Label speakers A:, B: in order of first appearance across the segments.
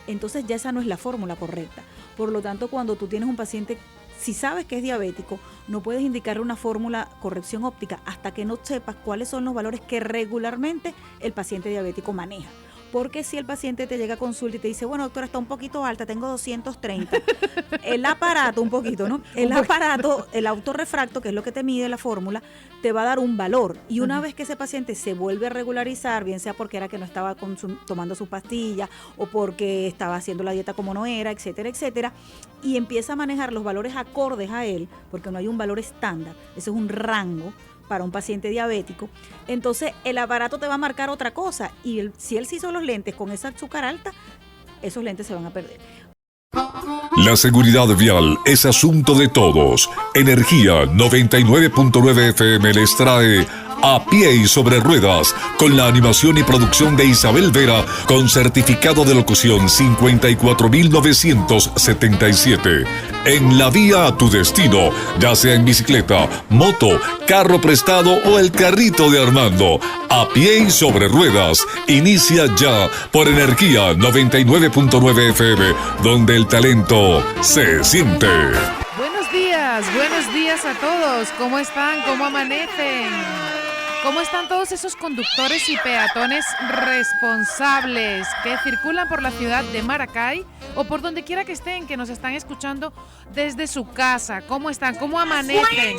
A: entonces ya esa no es la fórmula correcta. Por lo tanto, cuando tú tienes un paciente, si sabes que es diabético, no puedes indicarle una fórmula corrección óptica hasta que no sepas cuáles son los valores que regularmente el paciente diabético maneja. Porque si el paciente te llega a consulta y te dice, bueno, doctora, está un poquito alta, tengo 230, el aparato, un poquito, ¿no? El aparato, el autorrefracto, que es lo que te mide la fórmula, te va a dar un valor. Y una vez que ese paciente se vuelve a regularizar, bien sea porque era que no estaba tomando sus pastillas o porque estaba haciendo la dieta como no era, etcétera, etcétera, y empieza a manejar los valores acordes a él, porque no hay un valor estándar, ese es un rango para un paciente diabético, entonces el aparato te va a marcar otra cosa y si él se hizo los lentes con esa azúcar alta, esos lentes se van a perder.
B: La seguridad vial es asunto de todos. Energía 99.9 FM les trae A Pie y Sobre Ruedas, con la animación y producción de Isabel Vera, con certificado de locución 54.977. En la vía a tu destino, ya sea en bicicleta, moto, carro prestado o el carrito de Armando. A Pie y Sobre Ruedas, inicia ya por Energía 99.9 FM, donde el talento se siente.
C: Buenos días a todos. ¿Cómo están? ¿Cómo amanecen? ¿Cómo están todos esos conductores y peatones responsables que circulan por la ciudad de Maracay o por donde quiera que estén, que nos están escuchando desde su casa? ¿Cómo están? ¿Cómo amanecen?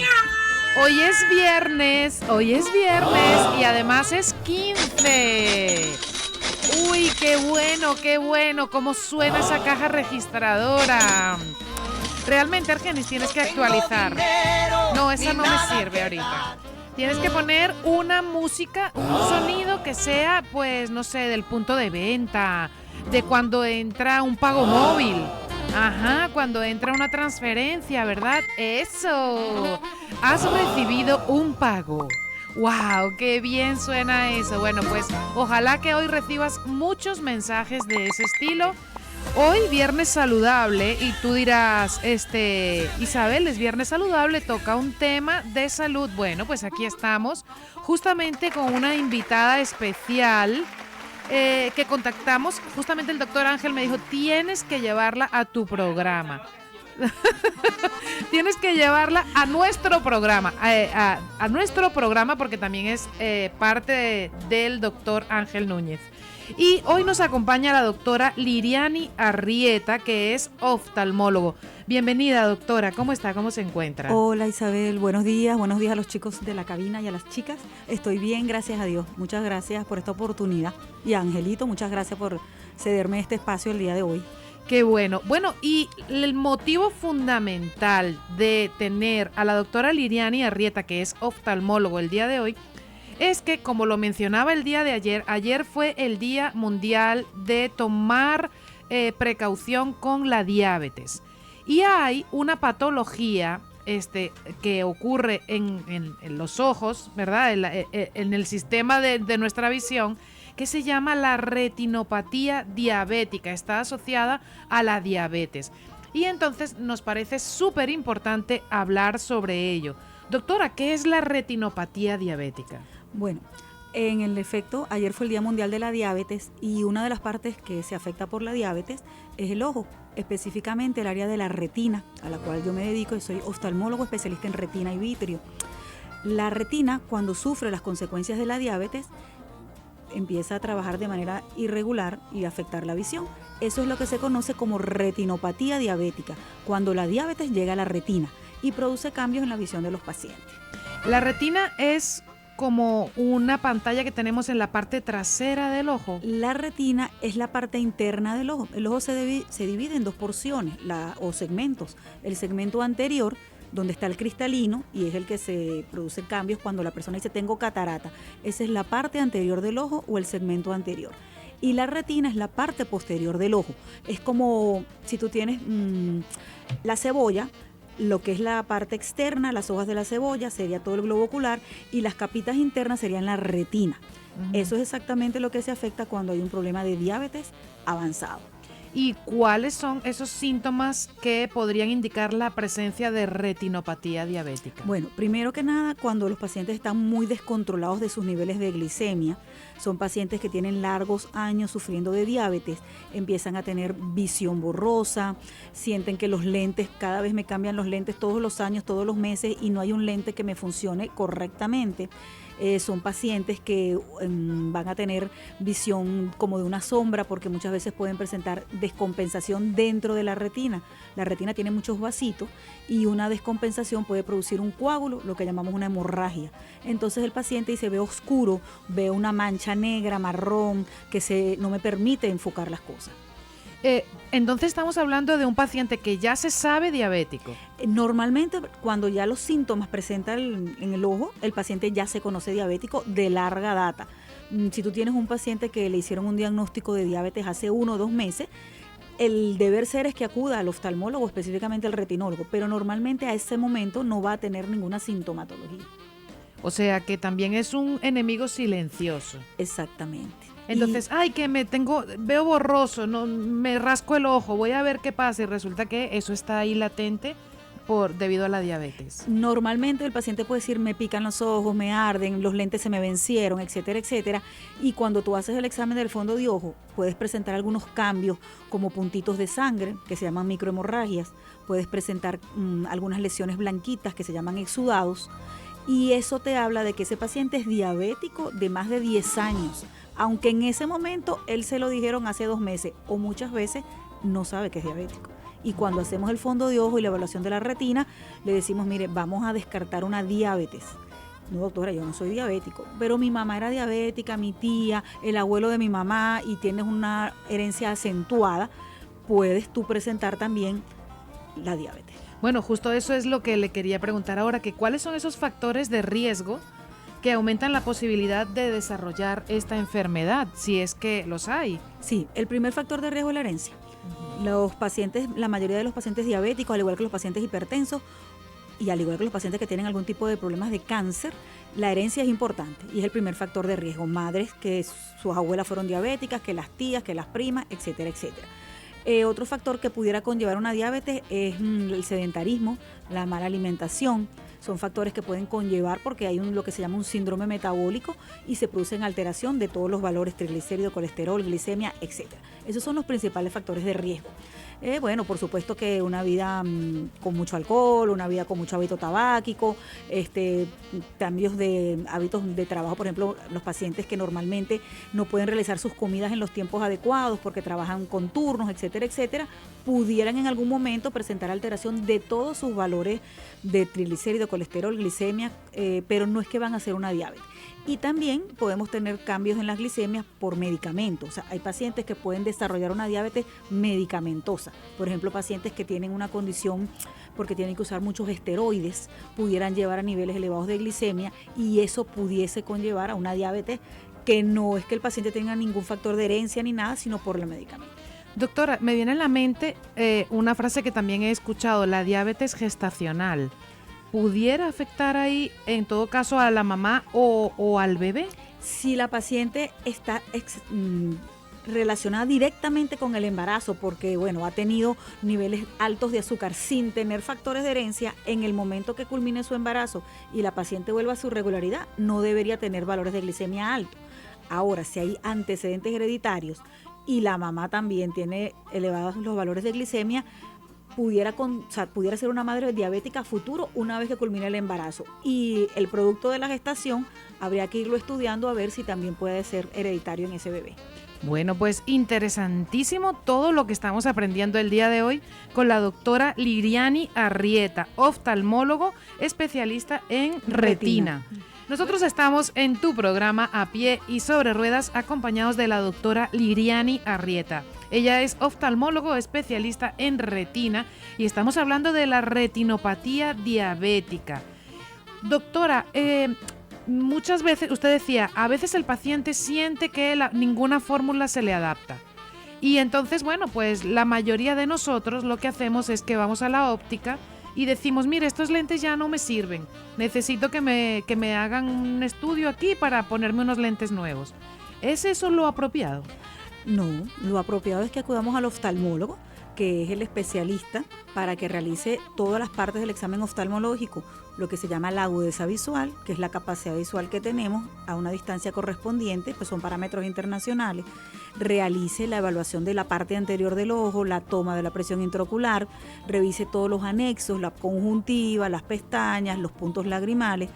C: Hoy es viernes y además es 15. Uy, qué bueno, cómo suena esa caja registradora. Realmente, Argenis, tienes que actualizar. No, esa no me sirve ahorita. Tienes que poner una música, un sonido que sea, pues, no sé, del punto de venta, de cuando entra un pago móvil. Ajá, cuando entra una transferencia, ¿verdad? ¡Eso! Has recibido un pago. ¡Wow! ¡Qué bien suena eso! Bueno, pues ojalá que hoy recibas muchos mensajes de ese estilo. Hoy viernes saludable y tú dirás, Isabel, es viernes saludable, toca un tema de salud. Bueno, pues aquí estamos justamente con una invitada especial que contactamos. Justamente el doctor Ángel me dijo, tienes que llevarla a tu programa. Tienes que llevarla a nuestro programa, a nuestro programa porque también es parte del doctor Ángel Núñez. Y hoy nos acompaña la doctora Liriani Arrieta, que es oftalmólogo. Bienvenida, doctora. ¿Cómo está? ¿Cómo se encuentra?
A: Hola, Isabel. Buenos días a los chicos de la cabina y a las chicas. Estoy bien, gracias a Dios. Muchas gracias por esta oportunidad. Y a Angelito, muchas gracias por cederme este espacio el día de hoy.
C: Qué bueno. Bueno, y el motivo fundamental de tener a la doctora Liriani Arrieta, que es oftalmólogo el día de hoy, es que, como lo mencionaba el día de ayer fue el Día Mundial de tomar precaución con la diabetes. Y hay una patología que ocurre en los ojos, ¿verdad? En el sistema de nuestra visión, que se llama la retinopatía diabética. Está asociada a la diabetes. Y entonces nos parece súper importante hablar sobre ello. Doctora, ¿qué es la retinopatía diabética?
A: Bueno, en el efecto, ayer fue el Día Mundial de la Diabetes y una de las partes que se afecta por la diabetes es el ojo, específicamente el área de la retina, a la cual yo me dedico y soy oftalmólogo especialista en retina y vitrio. La retina, cuando sufre las consecuencias de la diabetes, empieza a trabajar de manera irregular y afectar la visión. Eso es lo que se conoce como retinopatía diabética, cuando la diabetes llega a la retina y produce cambios en la visión de los pacientes.
C: La retina es como una pantalla que tenemos en la parte trasera del ojo.
A: La retina es la parte interna del ojo. El ojo se divide en dos porciones o segmentos. El segmento anterior, donde está el cristalino, y es el que se produce cambios cuando la persona dice tengo catarata. Esa es la parte anterior del ojo o el segmento anterior. Y la retina es la parte posterior del ojo. Es como si tú tienes la cebolla. Lo que es la parte externa, las hojas de la cebolla, sería todo el globo ocular y las capitas internas serían la retina. Eso es exactamente lo que se afecta cuando hay un problema de diabetes avanzado.
C: ¿Y cuáles son esos síntomas que podrían indicar la presencia de retinopatía diabética?
A: Bueno, primero que nada, cuando los pacientes están muy descontrolados de sus niveles de glicemia, son pacientes que tienen largos años sufriendo de diabetes, empiezan a tener visión borrosa, sienten que los lentes, cada vez me cambian los lentes todos los años, todos los meses y no hay un lente que me funcione correctamente. Son pacientes que van a tener visión como de una sombra porque muchas veces pueden presentar descompensación dentro de la retina. La retina tiene muchos vasitos y una descompensación puede producir un coágulo, lo que llamamos una hemorragia. Entonces el paciente dice, ve oscuro, ve una mancha negra, marrón, que no me permite enfocar las cosas.
C: Entonces estamos hablando de un paciente que ya se sabe diabético.
A: Normalmente cuando ya los síntomas presentan en el ojo, el paciente ya se conoce diabético de larga data. Si tú tienes un paciente que le hicieron un diagnóstico de diabetes hace 1 o 2 meses, el deber ser es que acuda al oftalmólogo, específicamente al retinólogo, pero normalmente a ese momento no va a tener ninguna sintomatología.
C: O sea que también es un enemigo silencioso.
A: Exactamente.
C: Entonces, veo borroso, no, me rasco el ojo, voy a ver qué pasa y resulta que eso está ahí latente debido a la diabetes.
A: Normalmente el paciente puede decir, me pican los ojos, me arden, los lentes se me vencieron, etcétera, etcétera. Y cuando tú haces el examen del fondo de ojo, puedes presentar algunos cambios como puntitos de sangre, que se llaman microhemorragias, puedes presentar algunas lesiones blanquitas que se llaman exudados. Y eso te habla de que ese paciente es diabético de más de 10 años, aunque en ese momento él se lo dijeron hace 2 meses o muchas veces no sabe que es diabético. Y cuando hacemos el fondo de ojo y la evaluación de la retina, le decimos, mire, vamos a descartar una diabetes. No, doctora, yo no soy diabético, pero mi mamá era diabética, mi tía, el abuelo de mi mamá y tienes una herencia acentuada, puedes tú presentar también la diabetes.
C: Bueno, justo eso es lo que le quería preguntar ahora, que cuáles son esos factores de riesgo que aumentan la posibilidad de desarrollar esta enfermedad, si es que los hay.
A: Sí, el primer factor de riesgo es la herencia. Los pacientes, la mayoría de los pacientes diabéticos, al igual que los pacientes hipertensos y al igual que los pacientes que tienen algún tipo de problemas de cáncer, la herencia es importante y es el primer factor de riesgo. Madres que sus abuelas fueron diabéticas, que las tías, que las primas, etcétera, etcétera. Otro factor que pudiera conllevar una diabetes es el sedentarismo, la mala alimentación. Son factores que pueden conllevar porque hay lo que se llama un síndrome metabólico y se producen alteración de todos los valores triglicéridos, colesterol, glicemia, etcétera. Esos son los principales factores de riesgo. Bueno, por supuesto que una vida con mucho alcohol, una vida con mucho hábito tabáquico, cambios de hábitos de trabajo, por ejemplo, los pacientes que normalmente no pueden realizar sus comidas en los tiempos adecuados porque trabajan con turnos, etcétera, etcétera, pudieran en algún momento presentar alteración de todos sus valores de triglicéridos, colesterol, glicemia, pero no es que van a ser una diabetes. Y también podemos tener cambios en las glicemias por medicamentos. O sea, hay pacientes que pueden desarrollar una diabetes medicamentosa. Por ejemplo, pacientes que tienen una condición porque tienen que usar muchos esteroides, pudieran llevar a niveles elevados de glicemia y eso pudiese conllevar a una diabetes que no es que el paciente tenga ningún factor de herencia ni nada, sino por el medicamento.
C: Doctora, me viene a la mente una frase que también he escuchado, la diabetes gestacional. ¿Pudiera afectar ahí, en todo caso, a la mamá o al bebé?
A: Si la paciente está relacionada directamente con el embarazo, porque bueno, ha tenido niveles altos de azúcar sin tener factores de herencia, en el momento que culmine su embarazo y la paciente vuelva a su regularidad, no debería tener valores de glicemia altos. Ahora, si hay antecedentes hereditarios y la mamá también tiene elevados los valores de glicemia, pudiera ser una madre diabética a futuro una vez que culmine el embarazo. Y el producto de la gestación habría que irlo estudiando a ver si también puede ser hereditario en ese bebé.
C: Bueno, pues interesantísimo todo lo que estamos aprendiendo el día de hoy con la doctora Liriani Arrieta, oftalmólogo especialista en retina. Nosotros estamos en tu programa A Pie y Sobre Ruedas acompañados de la doctora Liriani Arrieta. Ella es oftalmólogo especialista en retina y estamos hablando de la retinopatía diabética. Doctora, muchas veces, usted decía, a veces el paciente siente que ninguna fórmula se le adapta. Y entonces, bueno, pues la mayoría de nosotros lo que hacemos es que vamos a la óptica y decimos, mire, estos lentes ya no me sirven, necesito que me hagan un estudio aquí para ponerme unos lentes nuevos. ¿Es eso lo apropiado?
A: No, lo apropiado es que acudamos al oftalmólogo, que es el especialista para que realice todas las partes del examen oftalmológico, lo que se llama la agudeza visual, que es la capacidad visual que tenemos a una distancia correspondiente, pues son parámetros internacionales, realice la evaluación de la parte anterior del ojo, la toma de la presión intraocular, revise todos los anexos, la conjuntiva, las pestañas, los puntos lagrimales.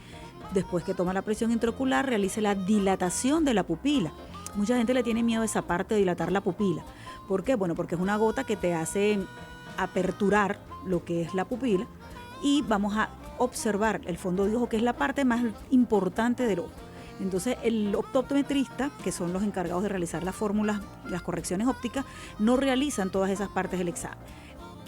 A: Después que toma la presión intraocular, realice la dilatación de la pupila. Mucha gente le tiene miedo a esa parte de dilatar la pupila. ¿Por qué? Bueno, porque es una gota que te hace aperturar lo que es la pupila y vamos a observar el fondo de ojo, que es la parte más importante del ojo. Entonces, el optometrista, que son los encargados de realizar las fórmulas, las correcciones ópticas, no realizan todas esas partes del examen.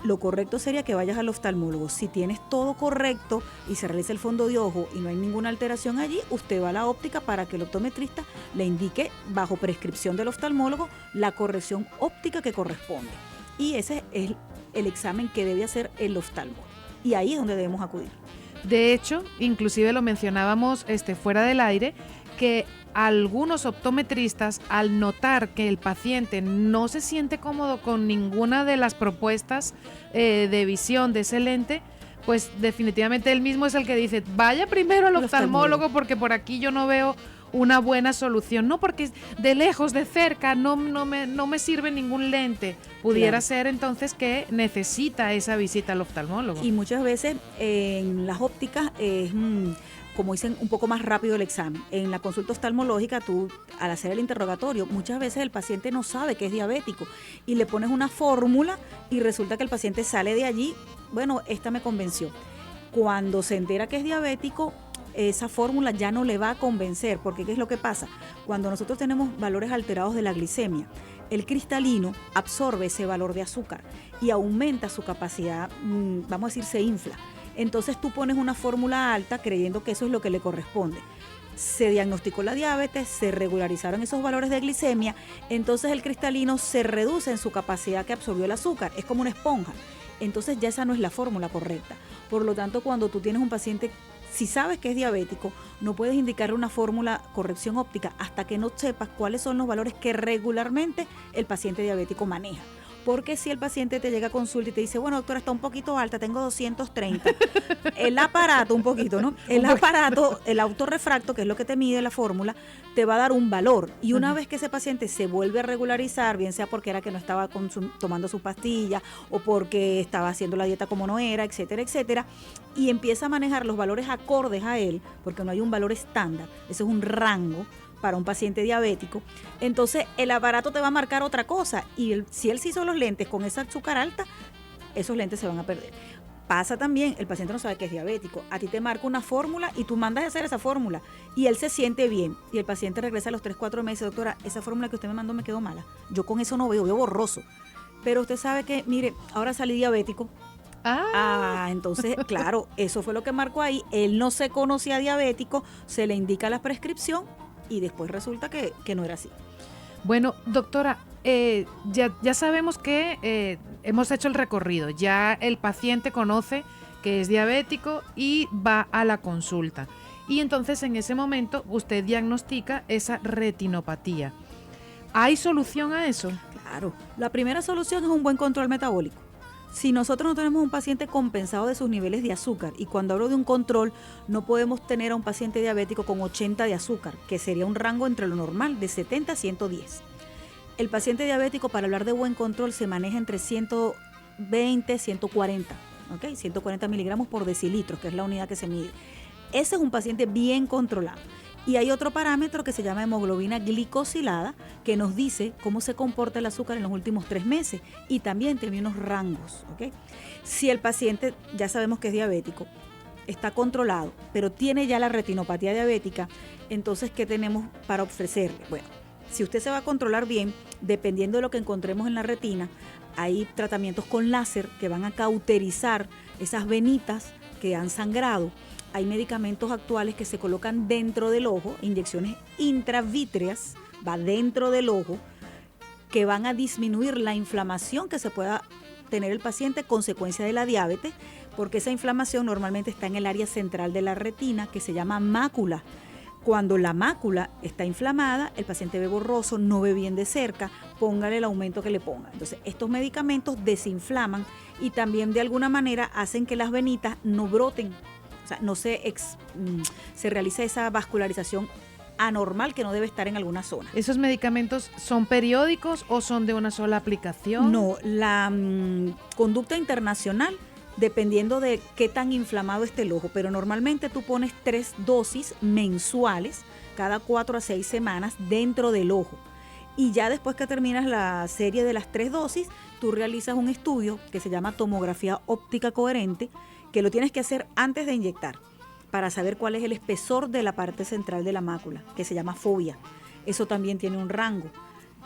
A: Lo correcto sería que vayas al oftalmólogo. Si tienes todo correcto y se realiza el fondo de ojo y no hay ninguna alteración allí, usted va a la óptica para que el optometrista le indique, bajo prescripción del oftalmólogo, la corrección óptica que corresponde. Y ese es el examen que debe hacer el oftalmólogo. Y ahí es donde debemos acudir.
C: De hecho, inclusive lo mencionábamos fuera del aire, que algunos optometristas, al notar que el paciente no se siente cómodo con ninguna de las propuestas de visión de ese lente, pues definitivamente él mismo es el que dice, vaya primero al oftalmólogo porque por aquí yo no veo una buena solución. No porque de lejos, de cerca, no me sirve ningún lente. Pudiera ser entonces que necesita esa visita al oftalmólogo.
A: Y muchas veces en las ópticas es, como dicen, un poco más rápido el examen. En la consulta oftalmológica, tú al hacer el interrogatorio, muchas veces el paciente no sabe que es diabético y le pones una fórmula y resulta que el paciente sale de allí, bueno, esta me convenció. Cuando se entera que es diabético, esa fórmula ya no le va a convencer, porque ¿qué es lo que pasa? Cuando nosotros tenemos valores alterados de la glicemia, el cristalino absorbe ese valor de azúcar y aumenta su capacidad, vamos a decir, se infla. Entonces tú pones una fórmula alta creyendo que eso es lo que le corresponde. Se diagnosticó la diabetes, se regularizaron esos valores de glicemia, entonces el cristalino se reduce en su capacidad que absorbió el azúcar, es como una esponja. Entonces ya esa no es la fórmula correcta. Por lo tanto, cuando tú tienes un paciente, si sabes que es diabético, no puedes indicarle una fórmula corrección óptica hasta que no sepas cuáles son los valores que regularmente el paciente diabético maneja. Porque si el paciente te llega a consulta y te dice, bueno, doctora, está un poquito alta, tengo 230, el aparato, un poquito, ¿no? El aparato, el autorrefracto, que es lo que te mide la fórmula, te va a dar un valor. Y una vez que ese paciente se vuelve a regularizar, bien sea porque era que no estaba tomando sus pastillas o porque estaba haciendo la dieta como no era, etcétera, etcétera, y empieza a manejar los valores acordes a él, porque no hay un valor estándar, ese es un rango para un paciente diabético, entonces el aparato te va a marcar otra cosa y si él se hizo los lentes con esa azúcar alta, esos lentes se van a perder. Pasa también, el paciente no sabe que es diabético, a ti te marca una fórmula y tú mandas a hacer esa fórmula y él se siente bien y el paciente regresa a los 3-4 meses, doctora, esa fórmula que usted me mandó me quedó mala, yo con eso no veo borroso, pero usted sabe que, mire, ahora salí diabético. Entonces, claro, eso fue lo que marcó ahí, él no se conocía diabético, se le indica la prescripción y después resulta que no era así.
C: Bueno, doctora, ya sabemos que hemos hecho el recorrido, ya el paciente conoce que es diabético y va a la consulta. Y entonces en ese momento usted diagnostica esa retinopatía. ¿Hay solución a eso?
A: Claro, la primera solución es un buen control metabólico. Si nosotros no tenemos un paciente compensado de sus niveles de azúcar, y cuando hablo de un control, no podemos tener a un paciente diabético con 80 de azúcar, que sería un rango entre lo normal, de 70 a 110. El paciente diabético, para hablar de buen control, se maneja entre 120 y 140, ¿ok? 140 miligramos por decilitro, que es la unidad que se mide. Ese es un paciente bien controlado. Y hay otro parámetro que se llama hemoglobina glicosilada, que nos dice cómo se comporta el azúcar en los últimos 3 meses y también tiene unos rangos, ¿ok? Si el paciente, ya sabemos que es diabético, está controlado, pero tiene ya la retinopatía diabética, entonces, ¿qué tenemos para ofrecerle? Bueno, si usted se va a controlar bien, dependiendo de lo que encontremos en la retina, hay tratamientos con láser que van a cauterizar esas venitas que han sangrado. Hay medicamentos actuales que se colocan dentro del ojo, inyecciones intravítreas, va dentro del ojo, que van a disminuir la inflamación que se pueda tener el paciente consecuencia de la diabetes, porque esa inflamación normalmente está en el área central de la retina, que se llama mácula. Cuando la mácula está inflamada, el paciente ve borroso, no ve bien de cerca, póngale el aumento que le ponga. Entonces, estos medicamentos desinflaman y también de alguna manera hacen que las venitas no broten, o sea, no se realiza esa vascularización anormal que no debe estar en alguna zona.
C: ¿Esos medicamentos son periódicos o son de una sola aplicación?
A: No, la conducta internacional, dependiendo de qué tan inflamado esté el ojo, pero normalmente tú pones 3 dosis mensuales cada 4 a 6 semanas dentro del ojo. Y ya después que terminas la serie de las 3 dosis, tú realizas un estudio que se llama tomografía óptica coherente, que lo tienes que hacer antes de inyectar, para saber cuál es el espesor de la parte central de la mácula, que se llama fovea. Eso también tiene un rango.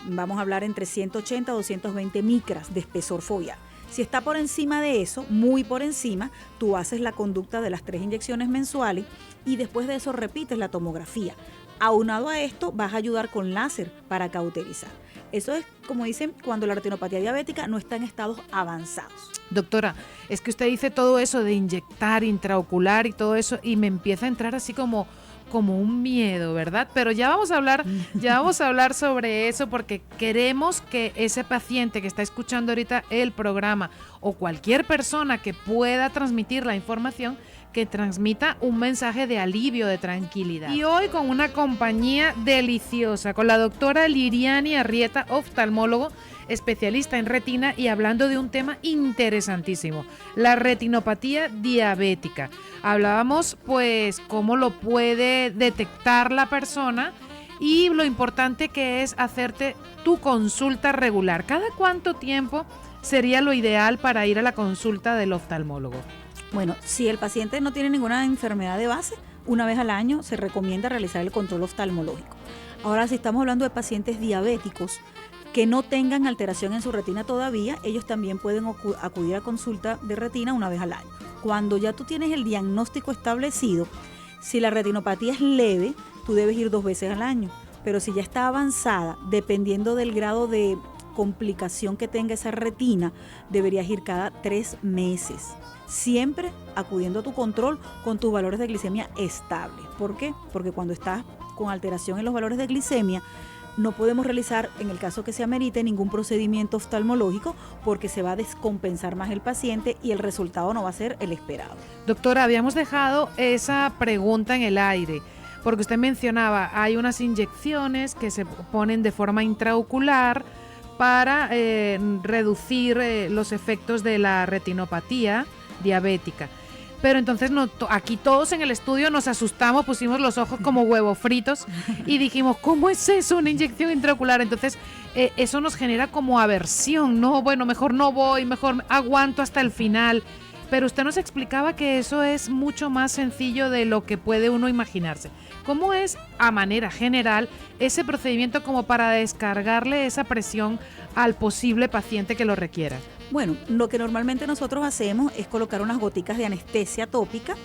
A: Vamos a hablar entre 180 a 220 micras de espesor foveal. Si está por encima de eso, muy por encima, tú haces la conducta de las 3 inyecciones mensuales y después de eso repites la tomografía. Aunado a esto, vas a ayudar con láser para cauterizar. Eso es, como dicen, cuando la retinopatía diabética no está en estados avanzados.
C: Doctora, es que usted dice todo eso de inyectar intraocular y todo eso y me empieza a entrar así como un miedo, ¿verdad? Pero ya vamos a hablar sobre eso porque queremos que ese paciente que está escuchando ahorita el programa o cualquier persona que pueda transmitir la información, que transmita un mensaje de alivio, de tranquilidad. Y hoy con una compañía deliciosa, con la doctora Liriani Arrieta, oftalmólogo, especialista en retina y hablando de un tema interesantísimo, la retinopatía diabética. Hablábamos pues cómo lo puede detectar la persona y lo importante que es hacerte tu consulta regular. ¿Cada cuánto tiempo sería lo ideal para ir a la consulta del oftalmólogo?
A: Bueno, si el paciente no tiene ninguna enfermedad de base, una vez al año se recomienda realizar el control oftalmológico. Ahora, si estamos hablando de pacientes diabéticos que no tengan alteración en su retina todavía, ellos también pueden acudir a consulta de retina una vez al año. Cuando ya tú tienes el diagnóstico establecido, si la retinopatía es leve, tú debes ir 2 veces al año, pero si ya está avanzada, dependiendo del grado de complicación que tenga esa retina, deberías ir cada 3 meses. Siempre acudiendo a tu control con tus valores de glicemia estables. ¿Por qué? Porque cuando estás con alteración en los valores de glicemia, no podemos realizar, en el caso que se amerite, ningún procedimiento oftalmológico porque se va a descompensar más el paciente y el resultado no va a ser el esperado.
C: Doctora, habíamos dejado esa pregunta en el aire porque usted mencionaba, hay unas inyecciones que se ponen de forma intraocular para reducir los efectos de la retinopatía diabética. Pero entonces aquí todos en el estudio nos asustamos, pusimos los ojos como huevos fritos y dijimos, ¿cómo es eso? Una inyección intraocular. Entonces eso nos genera como aversión, ¿no? Bueno, mejor no voy, mejor aguanto hasta el final. Pero usted nos explicaba que eso es mucho más sencillo de lo que puede uno imaginarse. ¿Cómo es, a manera general, ese procedimiento como para descargarle esa presión al posible paciente que lo requiera?
A: Bueno, lo que normalmente nosotros hacemos es colocar unas goticas de anestesia tópica.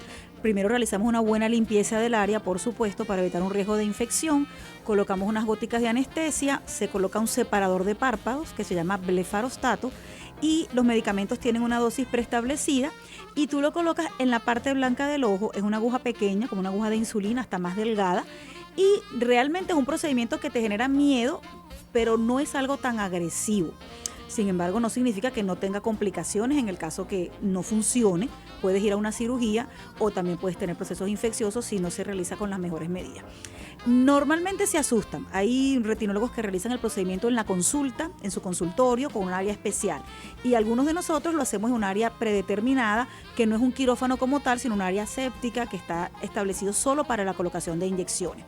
A: Primero realizamos una buena limpieza del área, por supuesto, para evitar un riesgo de infección. Colocamos unas goticas de anestesia, se coloca un separador de párpados que se llama blefarostato y los medicamentos tienen una dosis preestablecida y tú lo colocas en la parte blanca del ojo. Es una aguja pequeña, como una aguja de insulina, hasta más delgada, y realmente es un procedimiento que te genera miedo, pero no es algo tan agresivo. Sin embargo, no significa que no tenga complicaciones en el caso que no funcione. Puedes ir a una cirugía o también puedes tener procesos infecciosos si no se realiza con las mejores medidas. Normalmente se asustan. Hay retinólogos que realizan el procedimiento en la consulta, en su consultorio, con un área especial. Y algunos de nosotros lo hacemos en un área predeterminada, que no es un quirófano como tal, sino un área séptica que está establecido solo para la colocación de inyecciones.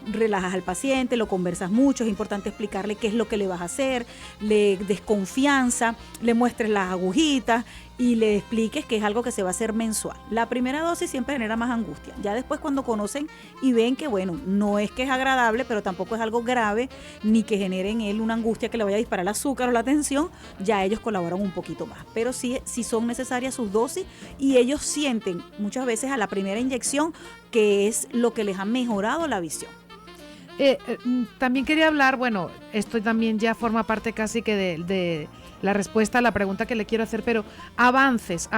A: Relajas al paciente, lo conversas mucho, es importante explicarle qué es lo que le vas a hacer, le des confianza, le muestres las agujitas y le expliques que es algo que se va a hacer mensual. La primera dosis siempre genera más angustia. Ya después cuando conocen y ven que bueno, no es que es agradable, pero tampoco es algo grave, ni que genere en él una angustia que le vaya a disparar el azúcar o la tensión, ya ellos colaboran un poquito más. Pero sí son necesarias sus dosis y ellos sienten muchas veces a la primera inyección que es lo que les ha mejorado la visión.
C: También quería hablar, bueno, esto también ya forma parte casi que de la respuesta a la pregunta que le quiero hacer, pero avances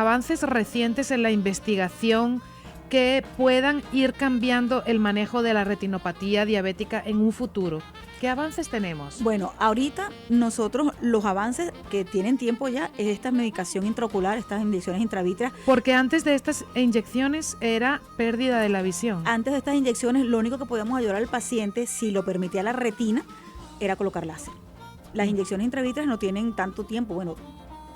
C: recientes en la investigación que puedan ir cambiando el manejo de la retinopatía diabética en un futuro? ¿Qué avances tenemos?
A: Bueno, ahorita nosotros los avances que tienen tiempo ya es esta medicación intraocular, estas inyecciones intravítreas.
C: Porque antes de estas inyecciones era pérdida de la visión.
A: Antes de estas inyecciones lo único que podíamos ayudar al paciente, si lo permitía la retina, era colocar láser. Las inyecciones intravítreas no tienen tanto tiempo, bueno,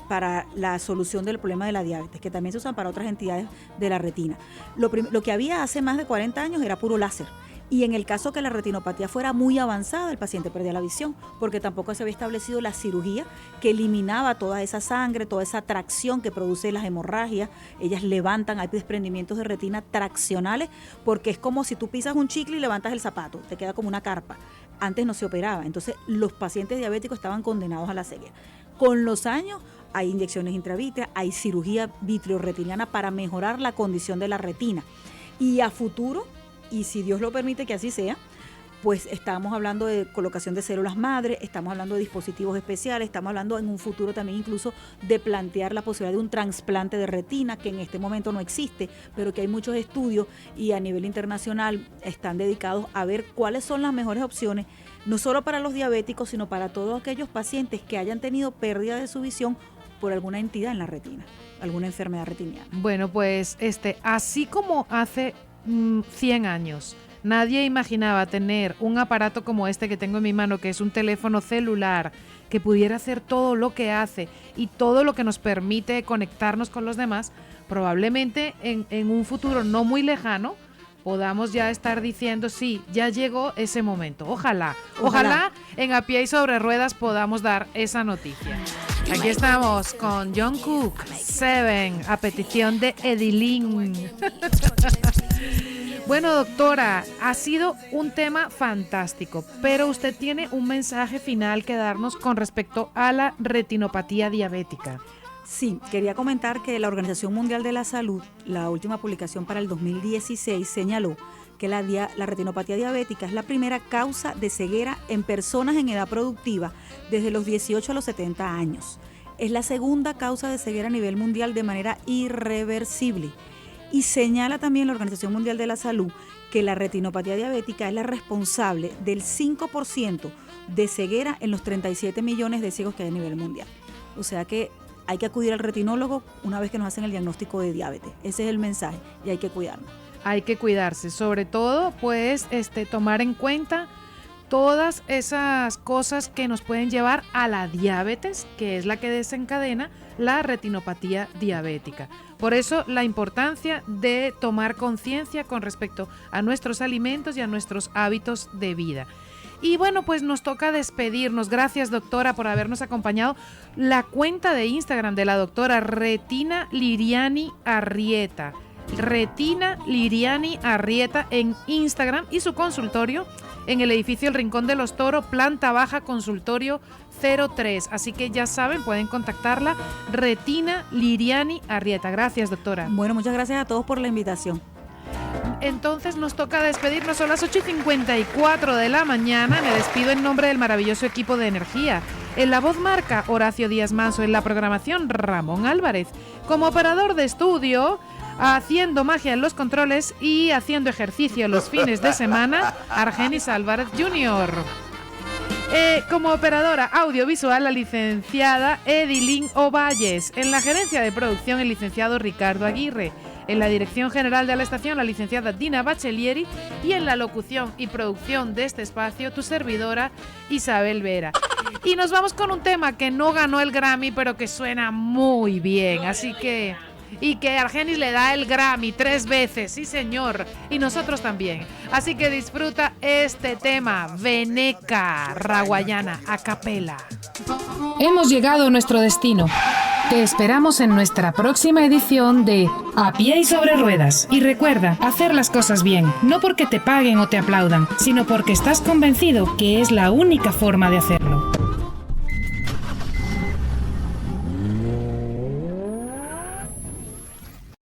A: para la solución del problema de la diabetes, que también se usan para otras entidades de la retina. Lo que había hace más de 40 años era puro láser. Y en el caso que la retinopatía fuera muy avanzada, el paciente perdía la visión, porque tampoco se había establecido la cirugía que eliminaba toda esa sangre, toda esa tracción que produce las hemorragias. Ellas levantan, hay desprendimientos de retina traccionales, porque es como si tú pisas un chicle y levantas el zapato, te queda como una carpa. Antes no se operaba, entonces los pacientes diabéticos estaban condenados a la ceguera. Con los años hay inyecciones intravítreas, hay cirugía vitreoretiniana para mejorar la condición de la retina. Y a futuro, y si Dios lo permite que así sea, pues estamos hablando de colocación de células madre, estamos hablando de dispositivos especiales, estamos hablando en un futuro también incluso de plantear la posibilidad de un trasplante de retina, que en este momento no existe, pero que hay muchos estudios y a nivel internacional están dedicados a ver cuáles son las mejores opciones, no solo para los diabéticos, sino para todos aquellos pacientes que hayan tenido pérdida de su visión por alguna entidad en la retina, alguna enfermedad retiniana.
C: Bueno, pues así como hace 100 años nadie imaginaba tener un aparato como este que tengo en mi mano, que es un teléfono celular, que pudiera hacer todo lo que hace y todo lo que nos permite conectarnos con los demás, probablemente en un futuro no muy lejano podamos ya estar diciendo, sí, ya llegó ese momento. Ojalá en A Pie y Sobre Ruedas podamos dar esa noticia. Aquí estamos con Jungkook, Seven, a petición de Edilín. Bueno, doctora, ha sido un tema fantástico, pero usted tiene un mensaje final que darnos con respecto a la retinopatía diabética.
A: Sí, quería comentar que la Organización Mundial de la Salud, la última publicación para el 2016, señaló que la retinopatía diabética es la primera causa de ceguera en personas en edad productiva desde los 18 a los 70 años. Es la segunda causa de ceguera a nivel mundial de manera irreversible. Y señala también la Organización Mundial de la Salud que la retinopatía diabética es la responsable del 5% de ceguera en los 37 millones de ciegos que hay a nivel mundial. O sea que hay que acudir al retinólogo una vez que nos hacen el diagnóstico de diabetes. Ese es el mensaje y hay que cuidarnos.
C: Hay que cuidarse, sobre todo pues tomar en cuenta todas esas cosas que nos pueden llevar a la diabetes, que es la que desencadena la retinopatía diabética. Por eso la importancia de tomar conciencia con respecto a nuestros alimentos y a nuestros hábitos de vida. Y bueno, pues nos toca despedirnos. Gracias, doctora, por habernos acompañado. La cuenta de Instagram de la doctora Retina Liriani Arrieta. Retina Liriani Arrieta en Instagram, y su consultorio en el edificio El Rincón de los Toros, planta baja, consultorio 03. Así que ya saben, pueden contactarla, Retina Liriani Arrieta. Gracias, doctora.
A: Bueno, muchas gracias a todos por la invitación.
C: Entonces nos toca despedirnos, son las 8:54 de la mañana. Me despido en nombre del maravilloso equipo de Energía. En la voz marca Horacio Díaz Manso, en la programación Ramón Álvarez. Como operador de estudio, haciendo magia en los controles y haciendo ejercicio los fines de semana, Argenis Álvarez Jr. Como operadora audiovisual, la licenciada Edilín Ovalles. En la gerencia de producción, el licenciado Ricardo Aguirre. En la dirección general de la estación, la licenciada Dina Bachelieri. Y en la locución y producción de este espacio, tu servidora Isabel Vera. Y nos vamos con un tema que no ganó el Grammy, pero que suena muy bien. Así que... y que Argenis le da el Grammy 3 veces, sí señor, y nosotros también. Así que disfruta este tema, Veneca, Raguayana, a capela.
D: Hemos llegado a nuestro destino. Te esperamos en nuestra próxima edición de A Pie y Sobre Ruedas. Y recuerda, hacer las cosas bien, no porque te paguen o te aplaudan, sino porque estás convencido que es la única forma de hacerlo.